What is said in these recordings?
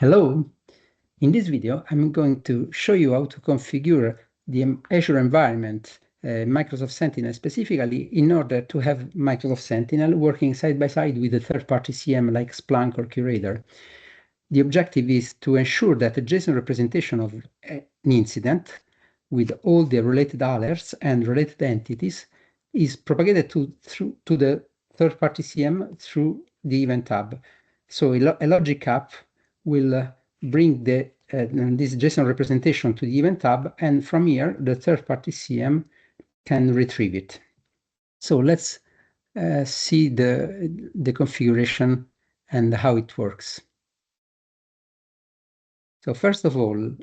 Hello, in this video I'm going to show you how to configure the Azure environment, Microsoft Sentinel specifically, in order to have Microsoft Sentinel working side by side with a third-party CM like Splunk or Curator. The objective is to ensure that a JSON representation of an incident with all the related alerts and related entities is propagated to the third-party CM through the Event Hub. So a logic app will bring this JSON representation to the Event Hub, and from here, the third-party CM can retrieve it. So let's see the configuration and how it works. So first of all,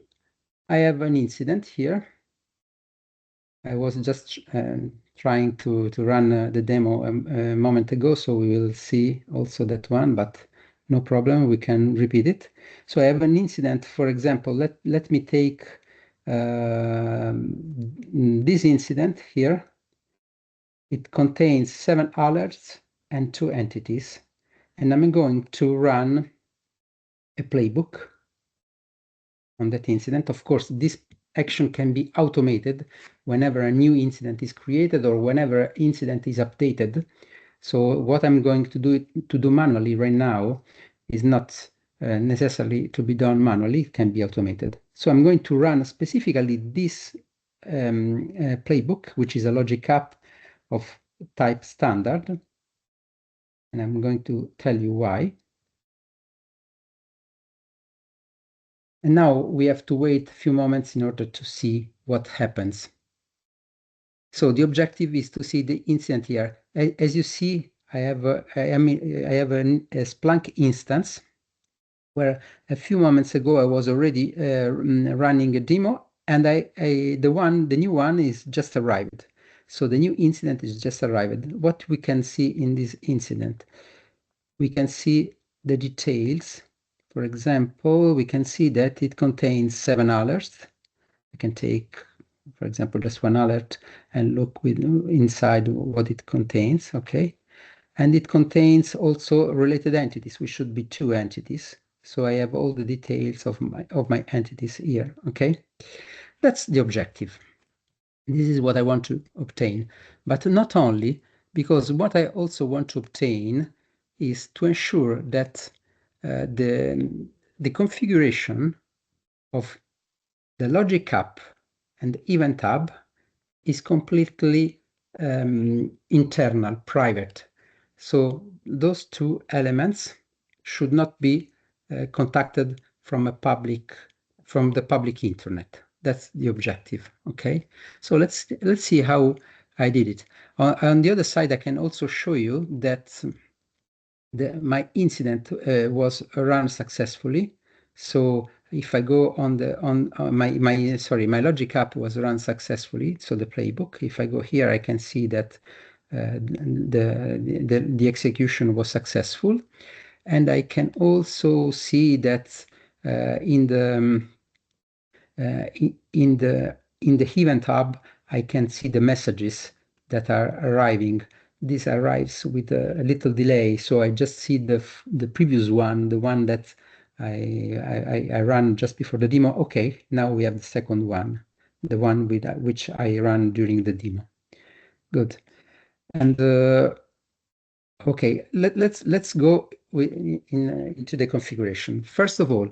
I have an incident here. I was just trying to run the demo a moment ago, so we will see also that one, but no problem, we can repeat it. So I have an incident, for example, let me take this incident here. It contains 7 alerts and 2 entities, and I'm going to run a playbook on that incident. Of course, this action can be automated whenever a new incident is created or whenever an incident is updated. So what I'm going to do manually right now is not necessarily to be done manually, it can be automated. So I'm going to run specifically this playbook, which is a logic app of type standard. And I'm going to tell you why. And now we have to wait a few moments in order to see what happens. So the objective is to see the incident here. As you see, I have a Splunk instance where a few moments ago I was already running a demo, and the new one is just arrived. So the new incident is just arrived. What we can see in this incident, we can see the details. For example, we can see that it contains 7 alerts. I can take, for example, just one alert and look inside what it contains, okay? And it contains also related entities, which should be 2 entities. So I have all the details of my entities here, okay? That's the objective. This is what I want to obtain. But not only, because what I also want to obtain is to ensure that the configuration of the logic app and the Event Hub is completely internal, private. So those two elements should not be contacted from the public internet. That's the objective, okay? So let's see how I did it. On the other side, I can also show you that my incident was run successfully. So if I go on my logic app was run successfully, so the playbook. If I go here, I can see that the execution was successful, and I can also see that in the Event Hub, I can see the messages that are arriving. This arrives with a little delay, so I just see the previous one, the one that I ran just before the demo. Okay, now we have the second one, the one with which I ran during the demo. Good. And okay, let's go into the configuration. First of all,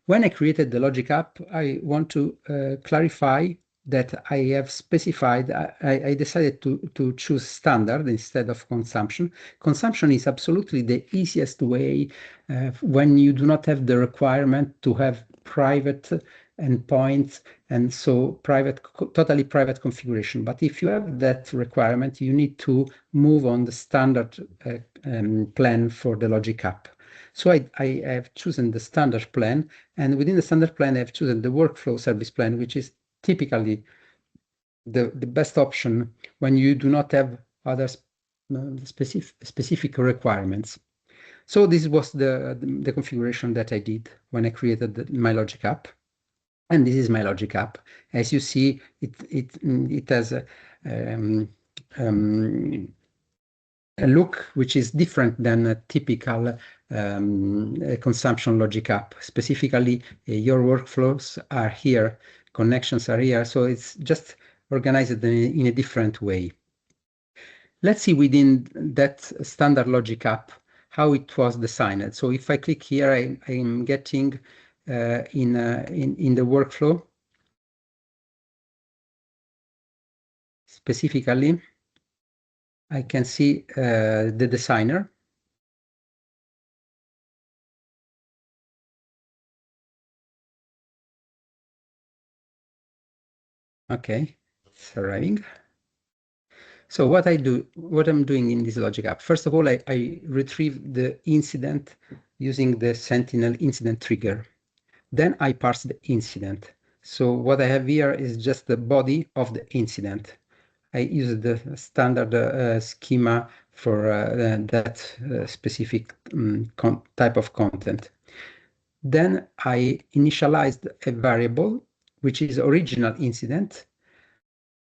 when I created the logic app, I want to clarify that I have specified, I decided to choose standard instead of consumption. Consumption is absolutely the easiest way when you do not have the requirement to have private endpoints, and so totally private configuration. But if you have that requirement, you need to move on the standard plan for the logic app. So I have chosen the standard plan, and within the standard plan, I have chosen the workflow service plan, which is typically the best option when you do not have other specific requirements. So this was the configuration that I did when I created my logic app. And this is my logic app. As you see, it has look which is different than a typical consumption logic app. Specifically, your workflows are here, connections are here, so it's just organized in a different way. Let's see within that standard logic app how it was designed. So if I click here, I'm getting in the workflow, specifically, I can see the designer. Okay, it's arriving. So what I'm doing in this logic app, first of all, I retrieve the incident using the Sentinel incident trigger. Then I parse the incident. So what I have here is just the body of the incident. I use the standard schema for that specific type of content. Then I initialized a variable, which is original incident.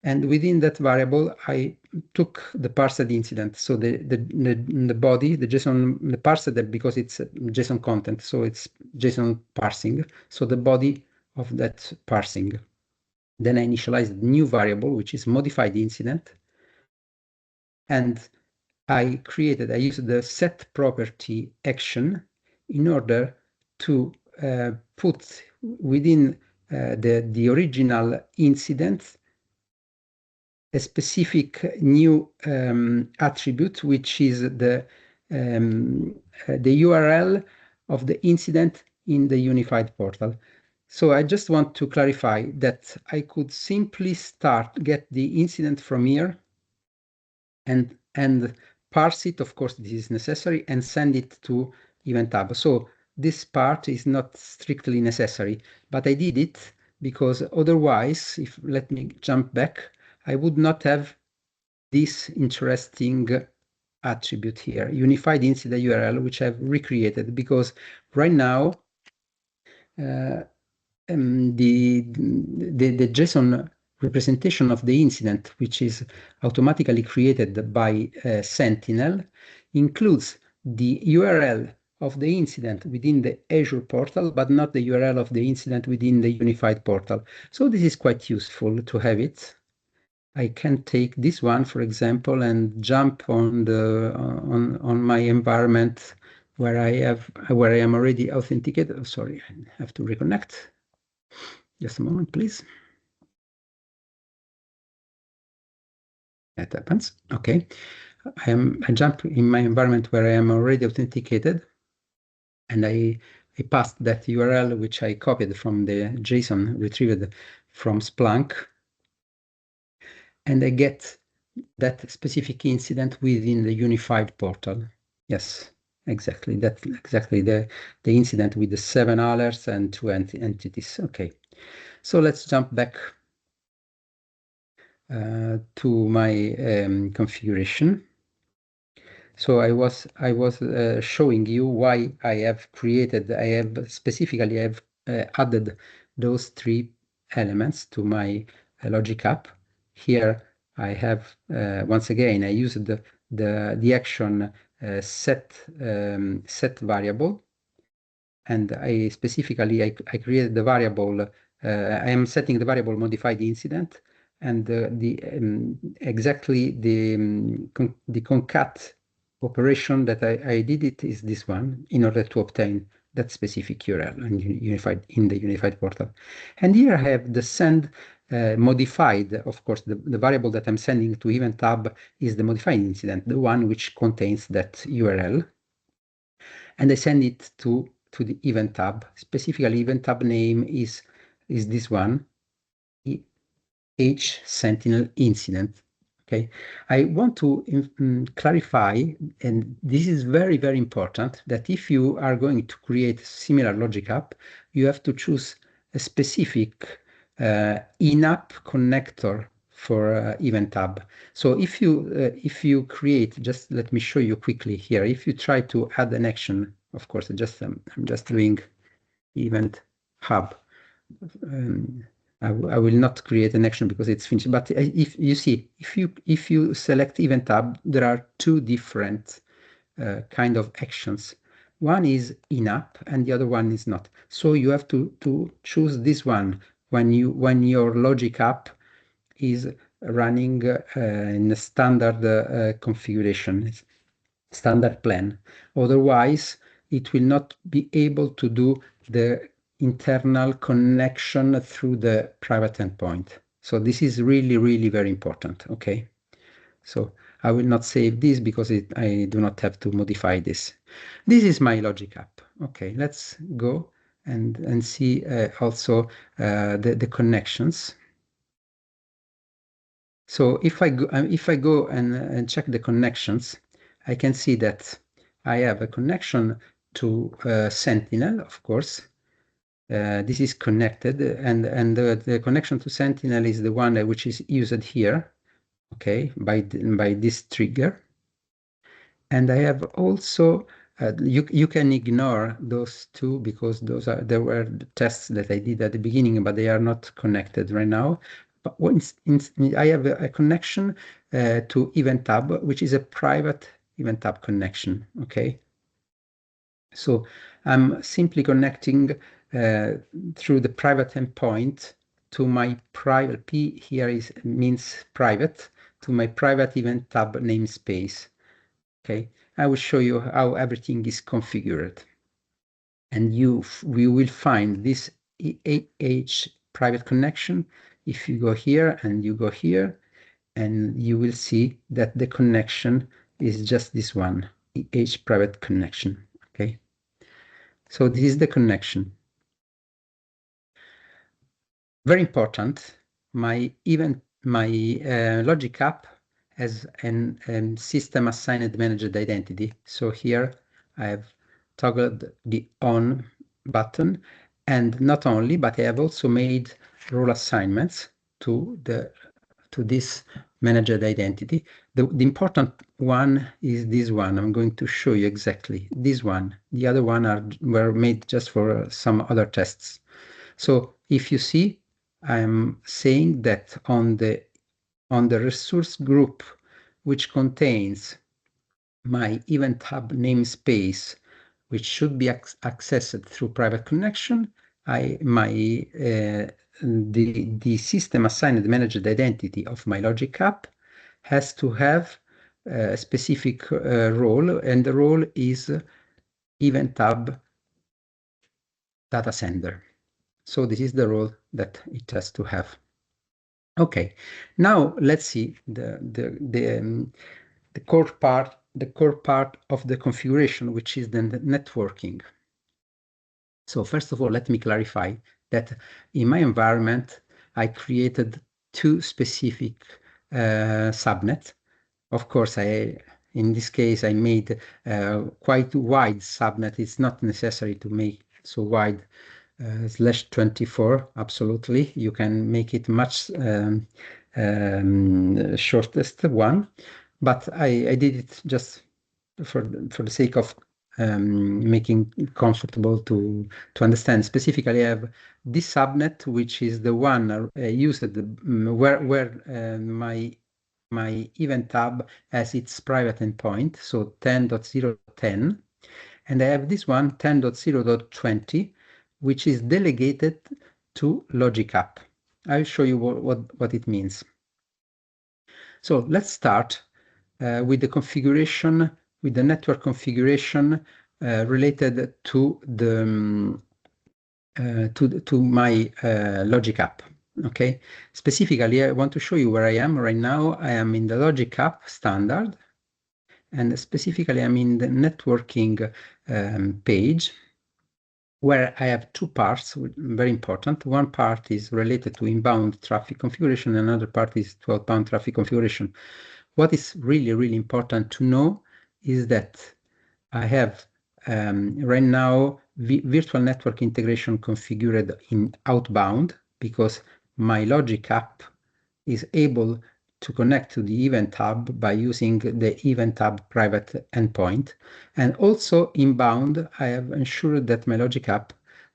And within that variable, I took the parsed incident. So the body, the JSON, the parsed because it's JSON content, so it's JSON parsing. So the body of that parsing. Then I initialized a new variable, which is modified incident. And I used the set property action in order to put within the original incident a specific new attribute, which is the URL of the incident in the unified portal. So I just want to clarify that I could simply get the incident from here and parse it. Of course, this is necessary, and send it to Event Hub. So this part is not strictly necessary, but I did it because otherwise, let me jump back, I would not have this interesting attribute here, unified incident URL, which I've recreated, because right now the JSON representation of the incident, which is automatically created by Sentinel, includes the URL of the incident within the Azure portal, but not the URL of the incident within the unified portal. So this is quite useful to have it. I can take this one, for example, and jump on my environment where I am already authenticated. Oh, sorry, I have to reconnect. Just a moment, please. That happens. Okay. I jump in my environment where I am already authenticated, and I passed that URL, which I copied from the JSON retrieved from Splunk, and I get that specific incident within the unified portal. Yes, exactly. That's exactly the incident with the 7 alerts and 2 entities. Okay, so let's jump back to my configuration. So I was showing you why I have added those 3 elements to my logic app. Here I have once again I used the action set variable, and I created the variable. I am setting the variable modified incident, and exactly the concat operation that I did it is this one in order to obtain that specific URL and in the unified portal. And here I have the send modified. Of course, the variable that I'm sending to Event Hub is the modified incident, the one which contains that URL, and I send it to the Event Hub. Specifically, Event Hub name is this one, H Sentinel incident. Okay, I want to clarify, and this is very, very important, that if you are going to create a similar logic app, you have to choose a specific in-app connector for Event Hub. So if you create, just let me show you quickly here. If you try to add an action, of course, I'm just doing Event Hub. I will not create an action because it's finished. But if you see, if you select Event Hub, there are two different kind of actions. One is in-app and the other one is not. So you have to choose this one when your logic app is running in a standard configuration, standard plan. Otherwise, it will not be able to do the internal connection through the private endpoint. So this is really, really very important, okay? So I will not save this because I do not have to modify this. This is my logic app. Okay, let's go and see also the connections. So if I go and check the connections, I can see that I have a connection to Sentinel, of course. This is connected, and the connection to Sentinel is the one which is used here, okay, by this trigger. And I have also you can ignore those two because there were tests that I did at the beginning, but they are not connected right now. But I have a connection to Event Hub, which is a private Event Hub connection. Okay, so I'm simply connecting through the private endpoint to my private P here means private, to my private Event Hub namespace. Okay, I will show you how everything is configured. And we will find this EH private connection if you go here and you go here, and you will see that the connection is just this one, EH private connection. Okay, so this is the connection. Very important, my logic app has an system assigned managed identity. So here I have toggled the on button, and not only, but I have also made role assignments to this managed identity. The important one is this one. I'm going to show you exactly this one. The other one were made just for some other tests. So if you see, I'm saying that on the resource group, which contains my Event Hub namespace, which should be accessed through private connection, the system assigned managed identity of my logic app has to have a specific role, and the role is Event Hub data sender. So this is the role that it has to have. Okay, now let's see the core part of the configuration, which is the networking. So first of all, let me clarify that in my environment, I created two specific subnets. Of course, in this case, I made quite wide subnet. It's not necessary to make so wide. /24, absolutely. You can make it much shortest one, but I did it just for the sake of making it comfortable to understand. Specifically, I have this subnet, which is the one used where my Event Hub has its private endpoint, so 10.0.10, and I have this one 10.0.20, which is delegated to logic app. I'll show you what it means. So let's start with the configuration, with the network configuration related to the to my logic app. Okay, specifically, I want to show you where I am right now. I am in the logic app standard, and specifically, I'm in the networking page, where I have two parts, very important. One part is related to inbound traffic configuration, another part is to outbound traffic configuration. What is really, really important to know is that I have right now virtual network integration configured in outbound, because my logic app is able to connect to the Event Hub by using the Event Hub private endpoint. And also inbound, I have ensured that my logic app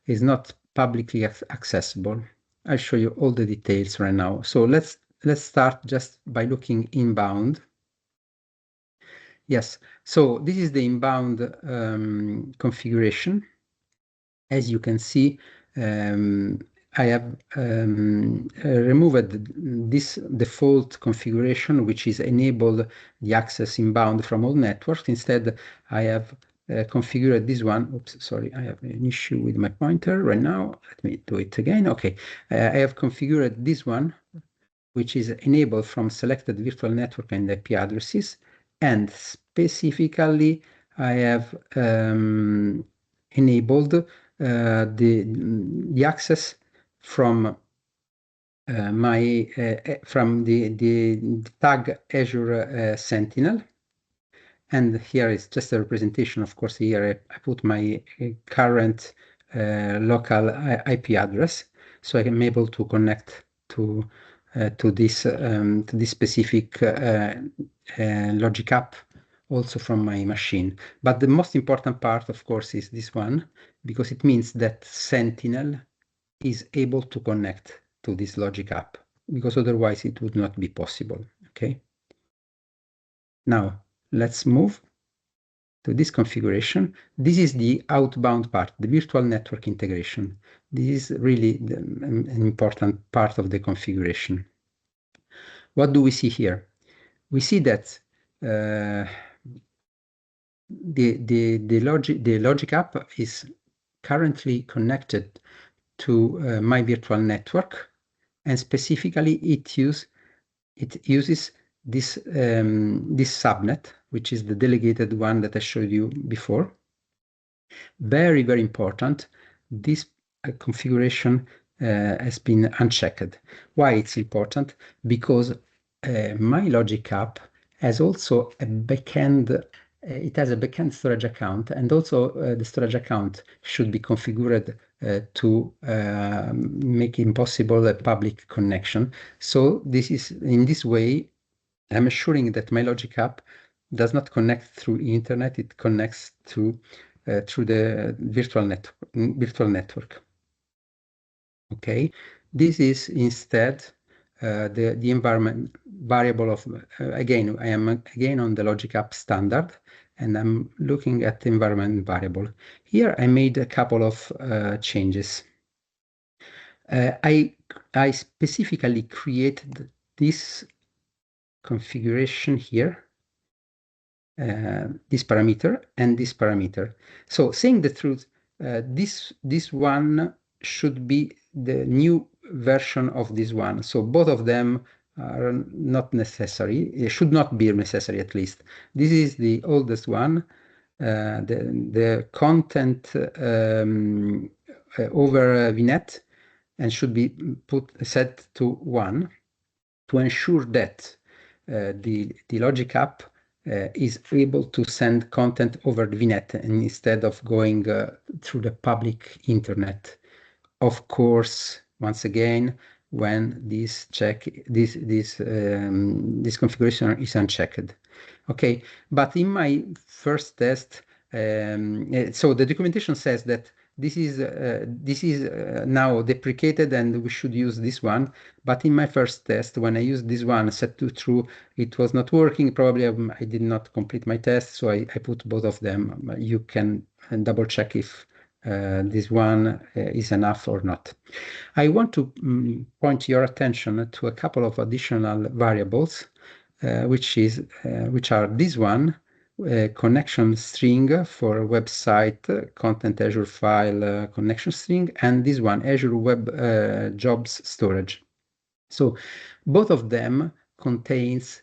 is not publicly accessible. I'll show you all the details right now. So let's start just by looking inbound. Yes, so this is the inbound configuration. As you can see, I have removed this default configuration, which is enabled the access inbound from all networks. Instead, I have configured this one. Oops, sorry, I have an issue with my pointer right now. Let me do it again. Okay, I have configured this one, which is enabled from selected virtual network and IP addresses. And specifically, I have enabled the access from from the tag Azure Sentinel. And here is just a representation. Of course, here I put my current local IP address, so I am able to connect to this specific logic app also from my machine. But the most important part, of course, is this one, because it means that Sentinel is able to connect to this logic app, because otherwise it would not be possible. Okay. Now let's move to this configuration. This is the outbound part, the virtual network integration. This is really an important part of the configuration. What do we see here? We see that the logic app is currently connected to my virtual network, and specifically it uses this subnet, which is the delegated one that I showed you before. Very, very important. This configuration has been unchecked. Why it's important? Because my logic app has also a backend. It has a backend storage account, and also the storage account should be configured to make it possible a public connection. So this is in this way, I'm assuring that my logic app does not connect through internet; it connects through the virtual network. Okay, this is instead the environment variable of again. I am again on the logic app standard, and I'm looking at the environment variable. Here I made a couple of changes. I specifically created this configuration here, this parameter and this parameter. So saying the truth, this one should be the new version of this one. So both of them are not necessary. It should not be necessary, at least. This is the oldest one. The content over VNet, and should be set to 1 to ensure that the logic app is able to send content over the VNet instead of going through the public internet. Of course, once again, when this configuration is unchecked. Okay, but in my first test, so the documentation says that this is now deprecated and we should use this one. But in my first test, when I used this one set to true, it was not working. Probably I did not complete my test, so I put both of them. You can double check if this one is enough or not. I want to point your attention to a couple of additional variables, which are this one, connection string for website content Azure file connection string, and this one, Azure Web Jobs Storage. So both of them contains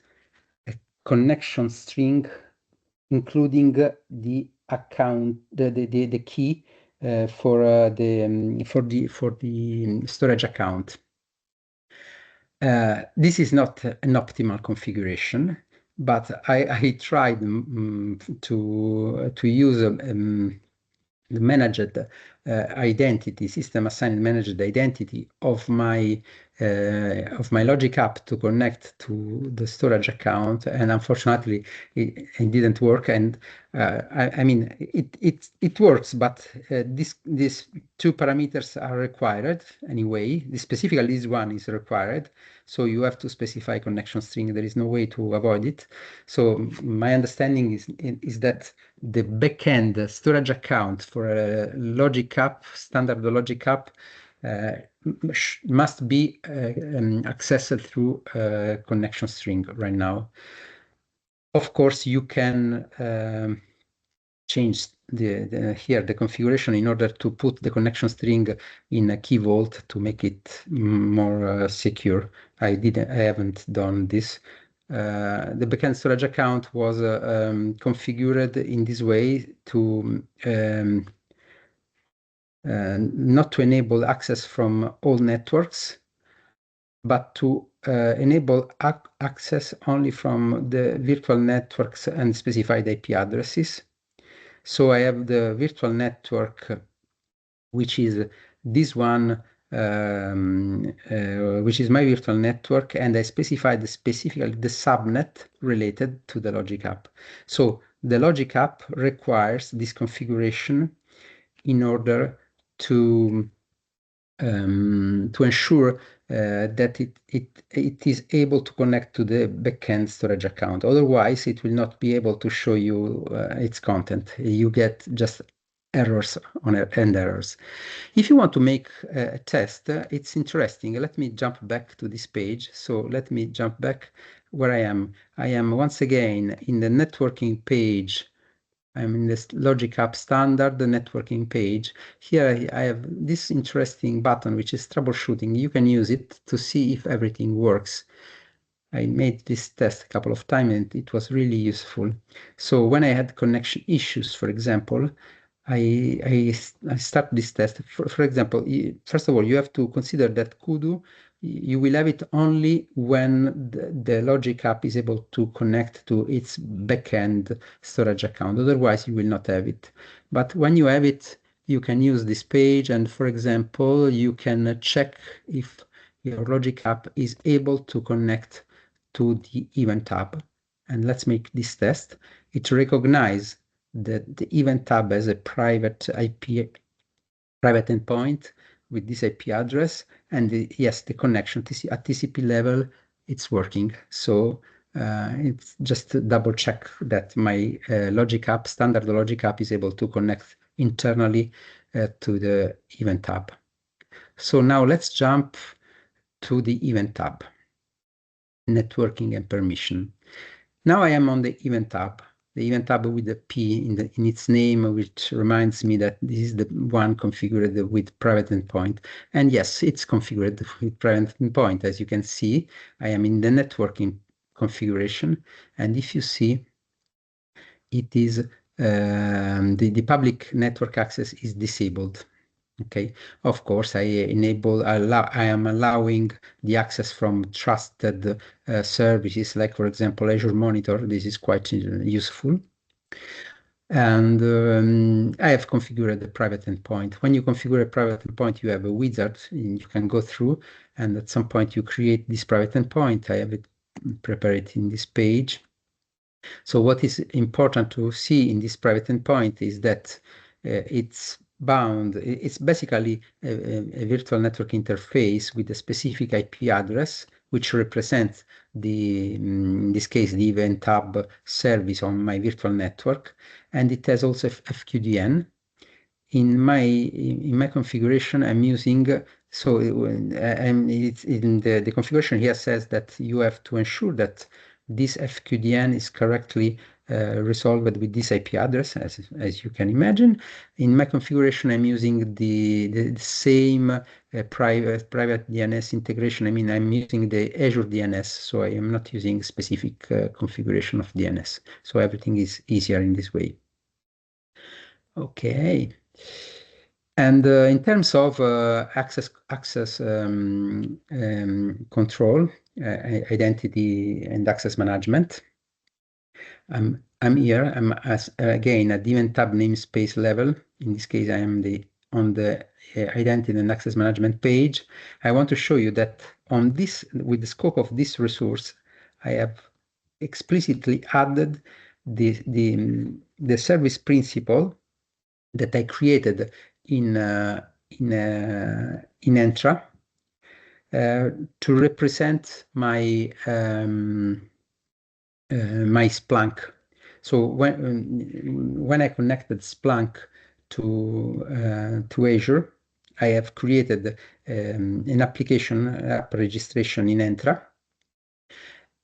a connection string, including the account, the key for the storage account. This is not an optimal configuration, but I tried to use managed identity, system assigned managed identity of my logic app to connect to the storage account, and unfortunately it didn't work. And I mean it works, but these two parameters are required anyway. Specifically, this one is required, so you have to specify connection string. There is no way to avoid it. So my understanding is that the backend storage account for a logic app, standard logic app, must be accessed through a connection string right now. Of course, you can change the configuration in order to put the connection string in a key vault to make it more secure. I haven't done this. The backend storage account was configured in this way to not to enable access from all networks, but to enable access only from the virtual networks and specified IP addresses. So I have the virtual network, which is this one, which is my virtual network, and I specified specifically the subnet related to the logic app. So the logic app requires this configuration in order to ensure that it is able to connect to the backend storage account. Otherwise, it will not be able to show you its content. You get just errors and errors. If you want to make a test, it's interesting. Let me jump back to this page. So let me jump back where I am. I am once again in the networking page. I'm in this logic app standard, the networking page. Here I have this interesting button, which is troubleshooting. You can use it to see if everything works. I made this test a couple of times and it was really useful. So when I had connection issues, for example, I start this test. For example, first of all, you have to consider that Kudu, you will have it only when the logic app is able to connect to its backend storage account. Otherwise, you will not have it. But when you have it, you can use this page. And for example, you can check if your logic app is able to connect to the Event Hub. And let's make this test. It recognizes that the Event Hub has a private endpoint with this IP address, and yes, the connection at TCP level, it's working. So it's just to double check that my logic app, standard logic app, is able to connect internally to the Event Hub. So now let's jump to the Event Hub, networking and permission. Now I am on the Event Hub. The Event Hub with the P in its name, which reminds me that this is the one configured with Private Endpoint. And yes, it's configured with Private Endpoint. As you can see, I am in the networking configuration. And if you see, it is the public network access is disabled. Okay, of course, I am allowing the access from trusted services, like for example, Azure Monitor. This is quite useful. And I have configured the private endpoint. When you configure a private endpoint, you have a wizard, and you can go through, and at some point you create this private endpoint. I have it prepared in this page. So what is important to see in this private endpoint is that it's bound. It's basically a virtual network interface with a specific IP address, which represents in this case, the Event Hub service on my virtual network, and it has also FQDN. In my configuration, I'm using it's in the configuration here says that you have to ensure that this FQDN is correctly resolved with this IP address, as you can imagine. In my configuration, I'm using the same private DNS integration. I mean, I'm using the Azure DNS, so I am not using specific configuration of DNS. So everything is easier in this way. Okay. And in terms of access control, identity and access management, I'm here. I'm again at the Event Hub namespace level. In this case, I am on the identity and access management page. I want to show you that on this, with the scope of this resource, I have explicitly added the service principal that I created in Entra to represent my my Splunk. So when I connected Splunk to Azure, I have created an application app registration in Entra,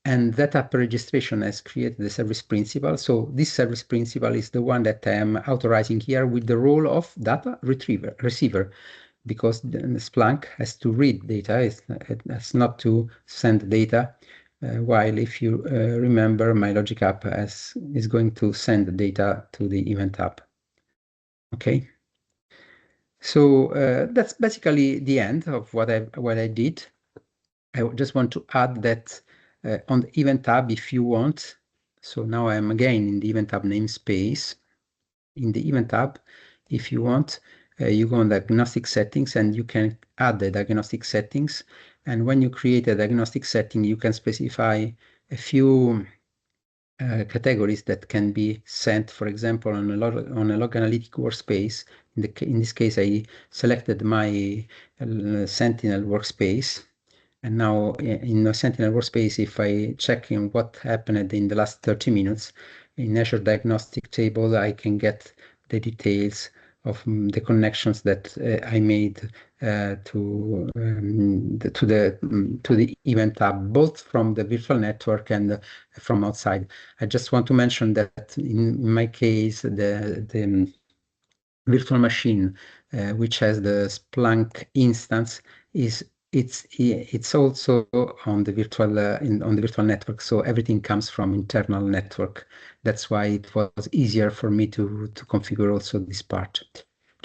and that app registration has created the service principal. So this service principal is the one that I am authorizing here with the role of data receiver, because the Splunk has to read data, it has not to send data. While if you remember, my logic app is going to send the data to the event hub. Okay. So that's basically the end of what I did. I just want to add that on the event hub, if you want, so now I'm again in the event hub namespace. In the event hub, if you want, you go on diagnostic settings and you can add the diagnostic settings. And when you create a diagnostic setting, you can specify a few categories that can be sent, for example, on a log analytic workspace. In this case, I selected my Sentinel workspace. And now in the Sentinel workspace, if I check in what happened in the last 30 minutes, in Azure Diagnostic table, I can get the details of the connections that I made to the event hub, both from the virtual network and from outside. I just want to mention that in my case, the virtual machine, which has the Splunk instance, it's also on the virtual on the virtual network. So everything comes from internal network. That's why it was easier for me to configure also this part.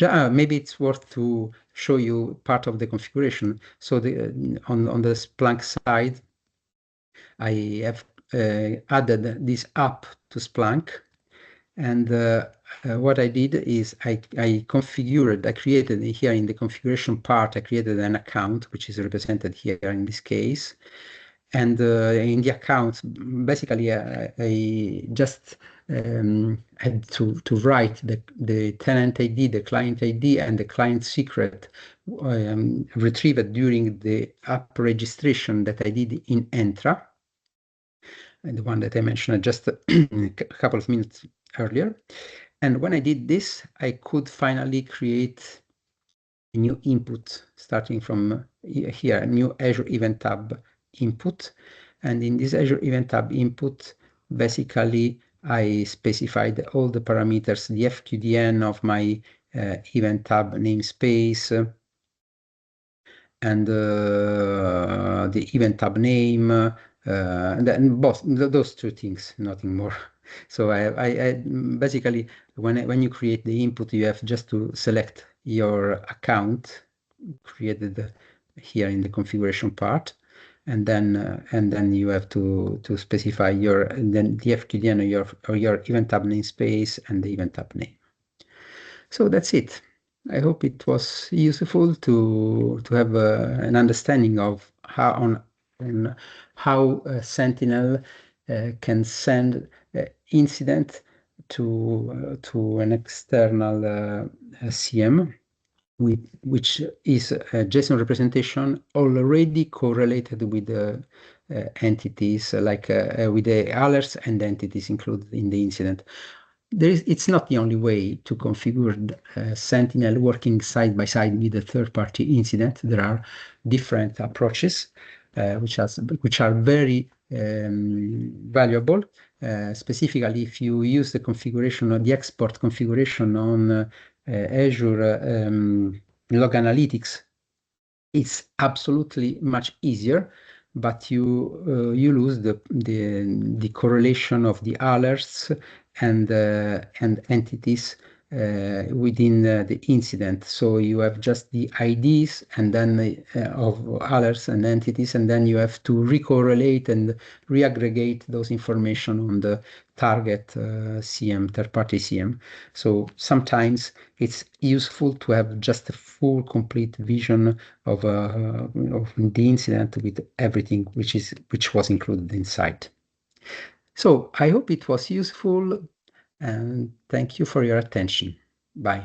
Maybe it's worth to show you part of the configuration. So on the Splunk side, I have added this app to Splunk. And what I did is I created here in the configuration part, I created an account, which is represented here in this case. And in the account, basically, I just had to write the tenant ID, the client ID, and the client secret retrieved during the app registration that I did in Entra, and the one that I mentioned just a couple of minutes earlier. And when I did this, I could finally create a new input starting from here, a new Azure Event Hub input. And in this Azure Event Hub input, basically, I specified all the parameters, the FQDN of my Event Hub namespace, and the Event Hub name, and then both those two things, nothing more. So I basically, when you create the input, you have just to select your account created here in the configuration part, and then you have to specify the FQDN or your event hub namespace and the event hub name. So that's it. I hope it was useful to have an understanding of how Sentinel can send incident to an external SIEM, which is a JSON representation already correlated with the entities, like with the alerts and entities included in the incident. It's not the only way to configure Sentinel working side by side with a third-party incident. There are different approaches which are very valuable. Specifically, if you use the configuration or the export configuration on Azure Log Analytics, it's absolutely much easier, but you lose the correlation of the alerts and entities within the incident. So you have just the IDs and then of others and entities, and then you have to recorrelate and reaggregate those information on the target SIEM, third-party SIEM. So sometimes it's useful to have just a full, complete vision of the incident with everything which was included inside. So I hope it was useful, and thank you for your attention. Bye.